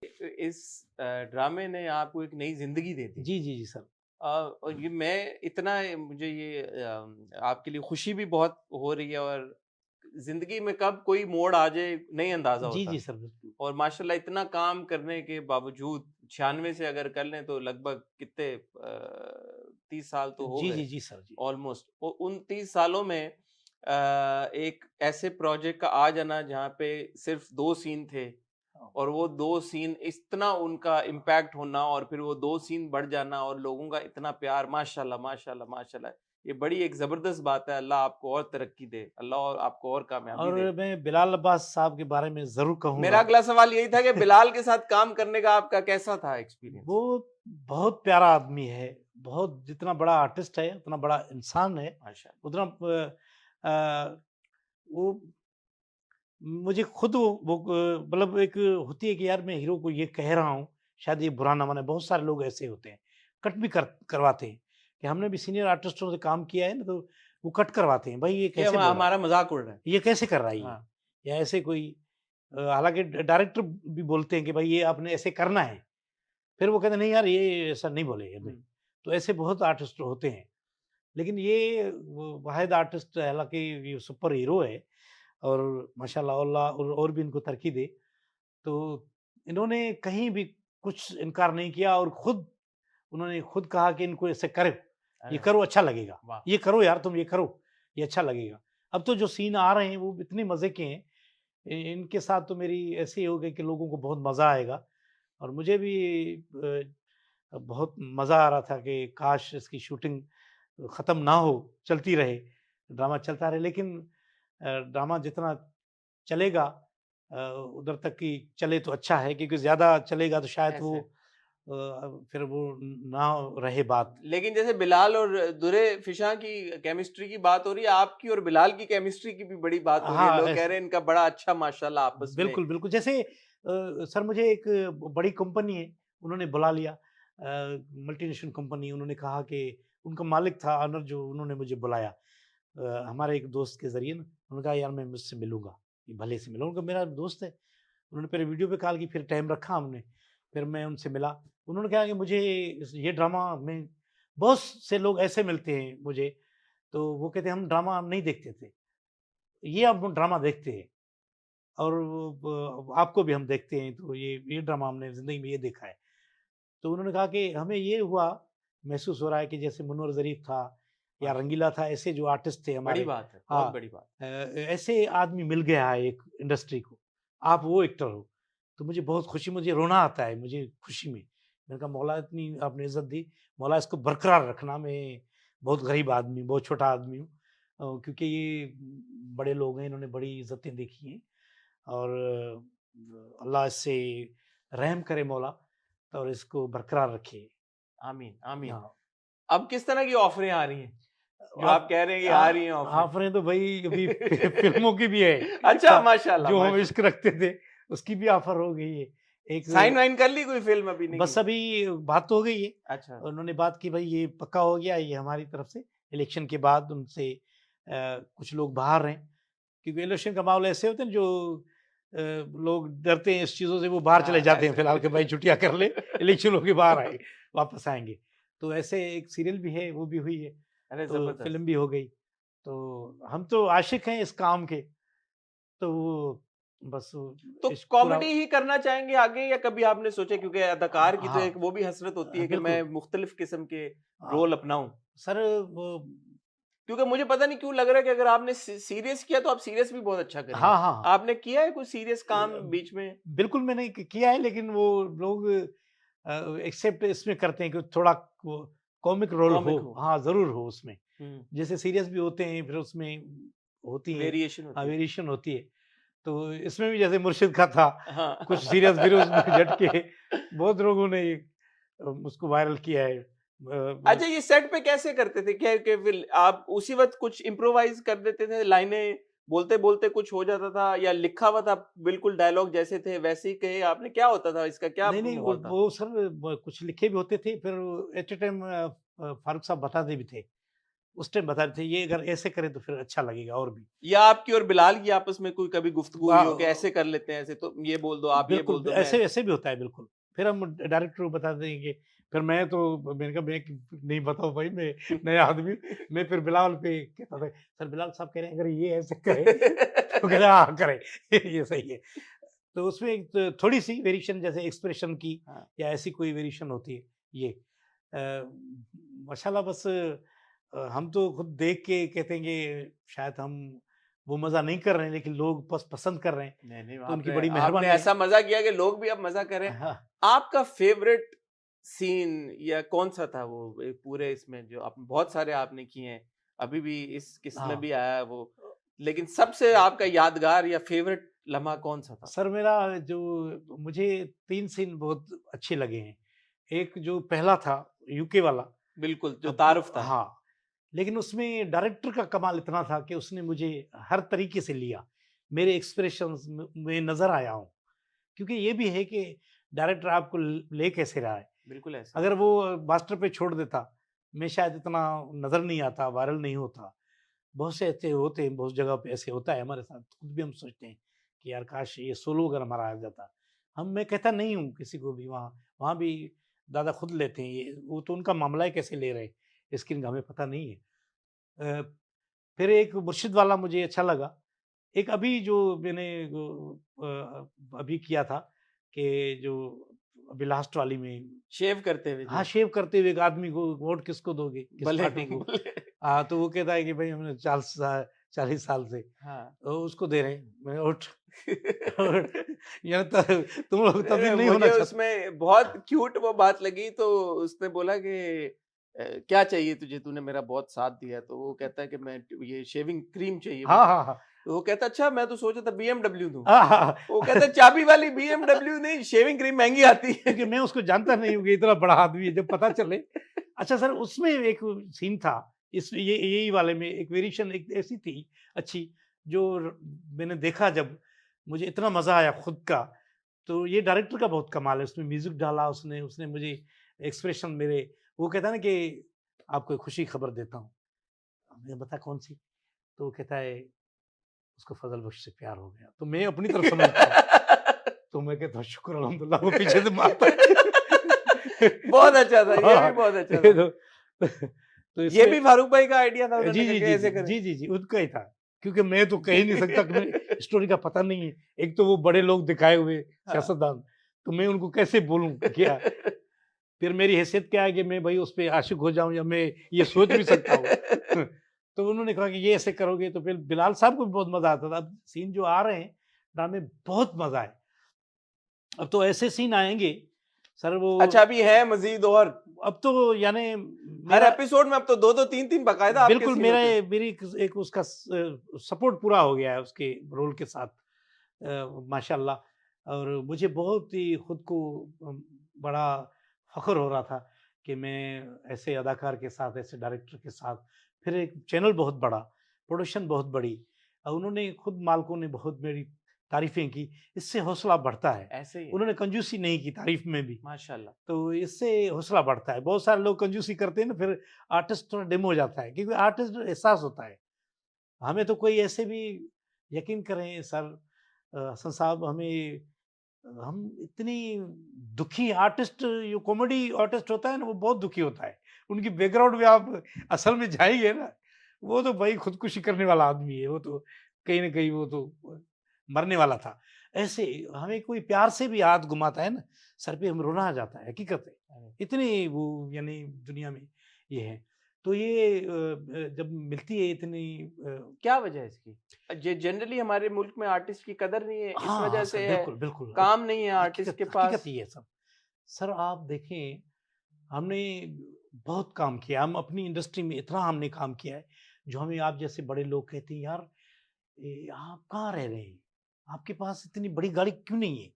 इस ड्रामे ने आपको एक नई ज़िंदगी दे दी। जी, जी, जी, सर। और ये मैं इतना मुझे ये आपके लिए खुशी भी बहुत हो रही है और ज़िंदगी में कब कोई मोड़ आ जाए नहीं अंदाज़ा जी, होता। जी, सर, बिल्कुल। और माशाल्लाह इतना काम करने के बावजूद 96 से अगर कर लें तो लगभग कितने 30 साल तो हो जी, गए जी, जी, सर, जी। ऑलमोस्ट। उन 30 सालों में एक ऐसे प्रोजेक्ट का आ जाना जहाँ पे सिर्फ 2 सीन थे हाँ। और वो 2 सीन इतना उनका इम्पैक्ट होना और फिर वो 2 सीन बढ़ जाना और लोगों का इतना प्यार माशाल्लाह, माशाल्लाह, माशाल्लाह। ये बड़ी एक ज़बरदस्त बात है। अल्लाह आपको और तरक्की दे। अल्लाह और आपको और कामयाबी और दे। मैं बिलाल अब्बास साहब के बारे में ज़रूर मेरा कहूँगा। अगला सवाल यही था कि बिलाल के साथ काम करने का आपका कैसा था एक्सपीरियंस? वो बहुत प्यारा आदमी है, बहुत जितना बड़ा आर्टिस्ट है, उतना बड़ा इंसान है, माशाल्लाह। उतना वो मुझे खुद वो मतलब एक होती है कि यार मैं हीरो को ये कह रहा हूँ, शायद ये बुरा ना माने, बहुत सारे लोग ऐसे होते हैं, कट भी करवाते हैं, कि हमने भी सीनियर आर्टिस्टों से काम किया है ना, तो वो कट करवाते हैं, भाई ये ये कैसे बोल रहा है? हमारा मज़ाक उड़ रहा है। ये कैसे कर रहा है ये? हाँ। या ऐसे कोई हालाँकि डायरेक्टर भी बोलते हैं कि भाई ये आपने ऐसे करना है, फिर वो कहते हैं नहीं यार ये ऐसा नहीं बोले अभी। हुँ। तो ऐसे बहुत आर्टिस्ट होते हैं। लेकिन ये वो वाहिद आर्टिस्ट है, हालाँकि ये सुपर हीरो है और माशाल्लाह अल्लाह और भी इनको तरक्की दे। तो इन्होंने कहीं भी कुछ इनकार नहीं किया और उन्होंने खुद कहा कि इनको ऐसे करो, ये अरे वाह! करो अच्छा लगेगा। वाह! ये करो यार तुम ये करो, ये अच्छा लगेगा। अब तो जो सीन आ रहे हैं वो इतने मज़े के हैं। इनके साथ तो मेरी ऐसी हो गई कि लोगों को बहुत मज़ा आएगा और मुझे भी बहुत मज़ा आ रहा था कि काश इसकी शूटिंग ख़त्म ना हो, चलती रहे, ड्रामा चलता रहे। लेकिन ड्रामा जितना चलेगा उधर तक कि चले तो अच्छा है, क्योंकि ज़्यादा चलेगा तो शायद वो ऐसे। फिर वो ना रहे बात। लेकिन जैसे बिलाल और दुरे फ़िशा की केमिस्ट्री की बात हो रही है, आपकी और बिलाल की केमिस्ट्री की भी बड़ी बात हो रही है। हाँ, लोग कह रहे हैं इनका बड़ा अच्छा माशाल्लाह आपस में। बिल्कुल, बिल्कुल। जैसे सर मुझे एक बड़ी कंपनी है, उन्होंने बुला लिया मल्टीनेशनल कंपनी, उन्होंने कहा कि उनका मालिक था ऑनर, जो उन्होंने मुझे बुलाया हमारे एक दोस्त के ज़रिए ना, उन्होंने कहा यार मैं मुझसे मिलूँगा, ये भले से मिला। उनका मेरा दोस्त है, उन्होंने पहले वीडियो पे कॉल की, फिर टाइम रखा हमने, फिर मैं उनसे मिला। उन्होंने कहा कि मुझे ये ड्रामा में बहुत से लोग ऐसे मिलते हैं मुझे, तो वो कहते हैं हम ड्रामा नहीं देखते थे, ये अब ड्रामा देखते हैं। और आपको भी हम देखते हैं, तो ये ड्रामा हमने ज़िंदगी में ये देखा है। तो उन्होंने कहा कि हमें ये हुआ, महसूस हो रहा है कि जैसे मुनव्वर ज़रीफ़ था या माशाल्लाह, रंगीला था, ऐसे जो आर्टिस्ट थे बड़ी हमारे। बात है, बहुत हाँ, बड़ी बात। ऐसे आदमी मिल गया है एक इंडस्ट्री को, आप वो एक्टर हो। तो मुझे बहुत खुशी, मुझे रोना आता है मुझे खुशी में। मैंने कहा मौला इतनी आपने इज़्ज़त दी, मौला इसको बरकरार रखना। मैं बहुत गरीब आदमी, बहुत छोटा आदमी हूँ क्योंकि ये बड़े लोग हैं, इन्होंने बड़ी इज़्ज़तें देखी हैं। और अल्लाह इससे रहम करे मौला और इसको बरकरार रखे। आमीन, आमीन। हाँ, अब किस तरह की ऑफ़रें आ रही हैं? जो आप आप कह रहे हैं कि आ आ रही हैं ऑफ़रें? ऑफ़रें तो भई अभी फ़िल्मों की भी है। अच्छा माशाल्लाह, जो हम इश्क माशाल्लाह। रखते थे, उसकी भी ऑफ़र हो गई है। एक साइन वाइन कर ली कोई फ़िल्म अभी नहीं की? बस अभी बात तो हो गई है। अच्छा, उन्होंने बात की भाई ये पक्का हो गया, ये हमारी तरफ से इलेक्शन के बाद उनसे कुछ लोग बाहर हैं। क्योंकि इलेक्शन का माहौल ऐसे होते हैं जो लोग डरते हैं इस चीज़ों से, वो बाहर चले हाँ, जाते हैं ऐसे फिलहाल कि भाई छुट्टियाँ कर ले, इलेक्शन हो के बाहर आए, वापस आएँगे। तो ऐसे एक सीरियल भी है, वो भी हुई है, अरे तो ज़बरदस्त! फ़िल्म भी हो गई। तो हम तो आशिक हैं इस काम के, तो वो बस तो इश्क पूरा। कॉमेडी ही करना चाहेंगे आगे या कभी आपने सोचा क्योंकि अदाकार की तो हाँ, एक वो भी हसरत होती है कि मैं बिल्कुल। मुख्तलिफ किस्म के हाँ, रोल अपनाऊँ। सर वो क्योंकि मुझे पता नहीं क्यों लग रहा है कि अगर आपने सीरियस किया तो आप सीरियस भी बहुत अच्छा करेंगे। हाँ, हाँ, हाँ। आपने किया है कोई सीरियस काम अ, बीच में? बिल्कुल मैंने किया है, लेकिन वो लोग एक्सेप्ट इसमें करते हैं कि थोड़ा वो कॉमिक रोल हो। कॉमिक हो? हाँ, ज़रूर हो उसमें। हुँ, जैसे सीरियस भी होते हैं, फिर उसमें होती है वेरिएशन होती है। वेरिएशन होती है। तो इसमें भी जैसे मुर्शिद का था, कुछ सीरियस फिर उसमें झट हाँ। के बहुत लोगों ने उसको वायरल किया है। अच्छा ये सेट पे कैसे करते थे? क्या कि फिर आप उसी वक़्त कुछ इम्प्रोवाइज़ कर देते थे, लाइनें बोलते-बोलते कुछ हो जाता था या लिखा हुआ था बिल्कुल डायलॉग जैसे थे वैसे ही कहे आपने? क्या होता था इसका क्या नहीं, नहीं, माहौल था? वो सर कुछ लिखे भी होते थे, फिर एट अ टाइम फारूक साहब बताते भी थे। उस टाइम बता रहे थे ये अगर ऐसे करें तो फिर अच्छा लगेगा और भी। या आपकी और बिलाल की आपस में कोई कभी गुफ्तगू हुई वा हो कि ऐसे कर लेते हैं, ऐसे तो ये बोल दो, आप ये बोल बिल्कुल, दो, मैं ऐसे ऐसे भी होता है बिल्कुल। फिर हम डायरेक्टर को बता देंगे, फिर मैं तो मैंने कहा मैं नहीं बताऊँ भाई मैं नया आदमी हूँ। मैं फिर बिलाल पे कहता था, सर बिलाल साहब कह रहे हैं अगर ये ऐसे करे तो कह रहे हाँ, करे ये सही है। तो उसमें एक थोड़ी-सी वेरिएशन जैसे एक्सप्रेशन की हाँ, या ऐसी कोई वेरिएशन होती है ये। माशाल्लाह बस हम तो खुद देख के कहते हैं कि शायद हम वो मज़ा नहीं कर रहे हैं लेकिन लोग बस पसंद कर रहे हैं, नहीं, तो उनकी आपने बड़ी आपने मेहरबानी है। ऐसा मज़ा किया कि लोग भी अब मज़ा कर रहे हैं। हाँ, आपका फ़ेवरेट सीन या कौन-सा था वो पूरे इसमें जो आप बहुत सारे आपने किए हैं, अभी भी इस किस्त में हाँ। भी आया है वो, लेकिन सबसे आपका यादगार या फ़ेवरेट लम्हा कौन-सा था? सर मेरा जो मुझे 3 सीन बहुत अच्छे लगे हैं। एक जो पहला था यूके वाला बिल्कुल, जो अब तारुफ था। हाँ, लेकिन उसमें डायरेक्टर का कमाल इतना था कि उसने मुझे हर तरीके से लिया। मेरे एक्सप्रेशंस में नज़र आया हूँ। क्योंकि ये भी है कि डायरेक्टर आपको ले कैसे रहा है। बिल्कुल ऐसे ही। अगर वो मास्टर पे छोड़ देता, मैं शायद इतना नज़र नहीं आता, वायरल नहीं होता। बहुत से ऐसे होते हैं, बहुत जगह पे ऐसे होता है हमारे साथ, खुद भी हम सोचते हैं कि यार काश ये सोलो अगर हमारा आ जाता। हम मैं कहता नहीं हूँ किसी को भी वहाँ वहाँ भी दादा खुद लेते हैं ये, वो तो उनका मामला है कैसे ले रहे हैं, इसकी हमें पता नहीं है। अ, फिर एक मुर्शिद वाला मुझे अच्छा लगा। एक अभी जो मैंने अभी किया था कि जो अभी लास्ट वाली में शेव करते हुए हाँ, जो शेव करते हुए एक आदमी को वोट किसको दोगे, किस भले पार्टी को? भले तो वो कहता है कि भाई हमने 40 साल से हाँ। तो उसको दे रहे हैं। मैं वोट वोट यहाँ तो तुम लोग तब भी नहीं होना मुझे चाहते। उसमें बहुत क्यूट वो बात लगी तो उसने बोला कि क्या चाहिए तुझे? तूने मेरा बहुत साथ दिया। तो वो कहता है कि मैं ये शेविंग क्रीम चाहिए हाँ, मुझे। हाँ, हाँ। तो वो कहता है अच्छा मैं तो सोचा था बीएमडब्ल्यू दूँ। हाँ, हाँ, वो कहता है हाँ। चाबी वाली बीएमडब्ल्यू नहीं शेविंग क्रीम महँगी आती है। क्योंकि मैं उसको जानता नहीं हूँ कि इतना बड़ा आदमी है, जब पता चले अच्छा सर उसमें एक सीन था, इस ये यही वाले में एक वेरिएशन एक ऐसी थी अच्छी, जो मैंने देखा जब मुझे इतना मज़ा आया खुद का, तो ये डायरेक्टर का बहुत कमाल है, उसमें म्यूज़िक डाला उसने, उसने मुझे एक्सप्रेशन मेरे वो कहता है ना कि आपको एक खुशी खबर देता हूँ। मैंने बताया कौन-सी? तो वो कहता है उसको फज़ल बख्श से प्यार हो गया। तो मैं अपनी तरफ समझता हूँ, तो मैं कहता हूँ शुक्र अल्हम्दुलिल्लाह वो पीछे से मारता है। बहुत अच्छा था, ये भी हाँ, बहुत अच्छा ये था। तो ये इसमें भी फारूक भाई का आइडिया था जी, उन्होंने कहा जी, कि जी, ऐसे जी, करें। जी, जी, जी, उनका ही था। क्योंकि मैं तो कह ही नहीं सकता कि मुझे स्टोरी का पता नहीं है। एक तो वो बड़े लोग दिखाए हुए हाँ। सियासतदान, तो मैं उनको कैसे बोलूँ क्या? फिर मेरी हैसियत क्या है कि मैं भई उस पे आशिक हो जाऊँ या मैं ये सोच भी सकता हूँ। तो उन्होंने कहा कि ये ऐसे करोगे तो फिर बिलाल साहब को भी बहुत मज़ा आता था। अब सीन जो आ रहे हैं, ड्रामे बहुत मज़ा है। अब तो ऐसे सीन आएँगे, सर वो अच्छा अभी है मज़ीद और अब तो यानी हर मेरा एपिसोड में अब तो 2-2 3-3 बाकायदा आपके बिल्कुल सीन मेरा होते हैं। मेरी एक उसका सपोर्ट पूरा हो गया है उसके रोल के साथ माशाल्लाह और मुझे बहुत ही खुद को बड़ा फ़ख्र हो रहा था कि मैं ऐसे अदाकार के साथ, ऐसे डायरेक्टर के साथ फिर एक चैनल बहुत बड़ा, प्रोडक्शन बहुत बड़ी उन्होंने खुद मालिकों ने बहुत मेरी तारीफ़ें की, इससे हौसला बढ़ता है। ऐसे ही है, उन्होंने कंजूसी नहीं की तारीफ़ में भी। माशाल्लाह। तो इससे हौसला बढ़ता है। बहुत सारे लोग कंजूसी करते हैं ना फिर आर्टिस्ट थोड़ा डिम हो जाता है क्योंकि आर्टिस्ट एहसास होता है। हमें तो कोई ऐसे भी यकीन करें सर हसन साहब हमें हम इतनी दुखी आर्टिस्ट जो कॉमेडी आर्टिस्ट होता है ना वो बहुत दुखी होता है। उनकी बैकग्राउंड में आप असल में जाएँगे ना, वो तो भाई खुदकुशी करने वाला आदमी है। वो तो कहीं न कहीं वो तो मरने वाला था। ऐसे हमें कोई प्यार से भी हाथ घुमाता है ना, सर पे हम रोना आ जाता है, हकीकत है। अरे! इतनी वो यानी दुनिया में ये है। तो ये जब मिलती है इतनी क्या वजह है इसकी? जनरली हमारे मुल्क में आर्टिस्ट की कदर नहीं है, इस हाँ, हाँ वजह सर, से है, बिल्कुल, बिल्कुल। काम नहीं है आर्टिस्ट हकीकत के हकीकत पास। ये है सब। सर आप देखें, हमने बहुत काम किया, हम अपनी इंडस्ट्री में इतना हमने काम किया है, जो हमें आप जैसे बड़े लोग कहते हैं, "यार आप कहाँ रह रहे हैं? आपके पास इतनी बड़ी गाड़ी क्यों नहीं है?"